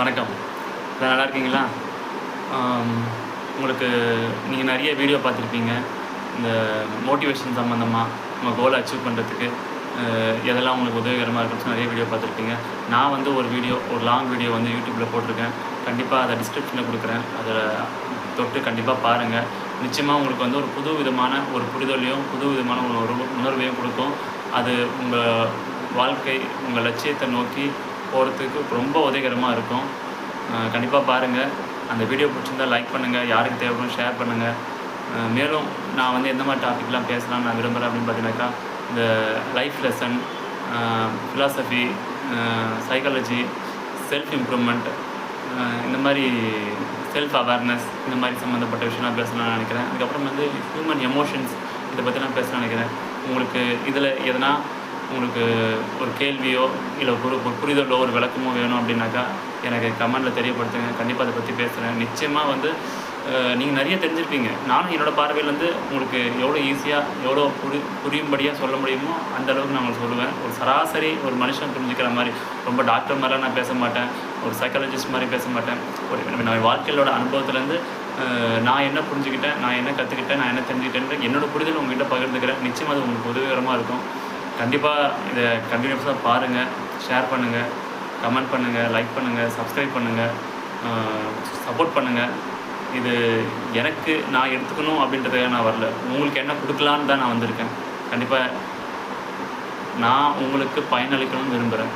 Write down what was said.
வணக்கம். நல்லா இருக்கீங்களா? உங்களுக்கு நீங்கள் நிறைய வீடியோ பார்த்துருப்பீங்க. இந்த மோட்டிவேஷன் சம்மந்தமாக உங்கள் கோலை அச்சீவ் பண்ணுறதுக்கு எதெல்லாம் உங்களுக்கு உதவிகரமாக இருக்குன்னு நிறைய வீடியோ பார்த்துருப்பீங்க. நான் வந்து ஒரு லாங் வீடியோ வந்து யூடியூப்பில் போட்டிருக்கேன். கண்டிப்பாக அதை டிஸ்கிரிப்ஷனில் கொடுக்குறேன். அதில் தொட்டு கண்டிப்பாக பாருங்கள். நிச்சயமாக உங்களுக்கு வந்து ஒரு புது விதமான ஒரு புரிதலையும் புது விதமான ஒரு உணர்வையும் கொடுக்கும். அது உங்கள் வாழ்க்கை உங்கள் லட்சியத்தை நோக்கி போகிறதுக்கு ரொம்ப உதவிகரமாக இருக்கும். கண்டிப்பாக பாருங்கள். அந்த வீடியோ பிடிச்சிருந்தால் லைக் பண்ணுங்கள். யாருக்கு தேவைப்படும் ஷேர் பண்ணுங்கள். மேலும் நான் வந்து எந்த மாதிரி டாபிக்லாம் பேசலாம்னு நான் விரும்புகிறேன் அப்படின்னு பார்த்தீங்கன்னாக்கா, இந்த life lesson, philosophy, psychology, self improvement, இந்த மாதிரி செல்ஃப் அவேர்னஸ், இந்த மாதிரி சம்மந்தப்பட்ட விஷயம்லாம் பேசலாம்னு நினைக்கிறேன். அதுக்கப்புறம் வந்து ஹியூமன் எமோஷன்ஸ் இதை பற்றி நான் பேசலாம்னு நினைக்கிறேன். உங்களுக்கு இதில் எதனா உங்களுக்கு ஒரு கேள்வியோ இல்லை ஒரு புரிதலோ ஒரு விளக்கமோ வேணும் அப்படின்னாக்கா எனக்கு கமெண்டில் தெரியப்படுத்துங்க. கண்டிப்பாக அதை பற்றி பேசுகிறேன். நிச்சயமாக வந்து நீங்கள் நிறைய தெரிஞ்சிருப்பீங்க. நானும் என்னோடய பார்வையிலேருந்து உங்களுக்கு எவ்வளோ ஈஸியாக எவ்வளோ புரியும்படியாக சொல்ல முடியுமோ அந்தளவுக்கு நான் உங்களுக்கு சொல்லுவேன். ஒரு சராசரி ஒரு மனுஷன் புரிஞ்சுக்கிற மாதிரி, ரொம்ப டாக்டர் மாதிரிலாம் நான் பேச மாட்டேன், ஒரு சைக்காலஜிஸ்ட் மாதிரி பேச மாட்டேன். நான் வாழ்க்கையோட அனுபவத்துலேருந்து நான் என்ன புரிஞ்சுக்கிட்டேன், நான் என்ன கற்றுக்கிட்டேன், நான் என்ன தெரிஞ்சுக்கிட்டேன், என்னோடய புரிதல் உங்கள்கிட்ட பகிர்ந்துக்கிறேன். நிச்சயமாக அது உங்களுக்கு உதவிகரமாக இருக்கும். கண்டிப்பாக இதை கண்டினியூஸாக பாருங்கள், ஷேர் பண்ணுங்கள், கமெண்ட் பண்ணுங்கள், லைக் பண்ணுங்கள், சப்ஸ்கிரைப் பண்ணுங்கள், சப்போர்ட் பண்ணுங்கள். இது எனக்கு நான் எடுத்துக்கணும் அப்படின்றதுக்காக நான் வரல. உங்களுக்கு என்ன கொடுக்கலான்னு தான் நான் வந்திருக்கேன். கண்டிப்பாக நான் உங்களுக்கு பயனளிக்கணும்னு விரும்புகிறேன்.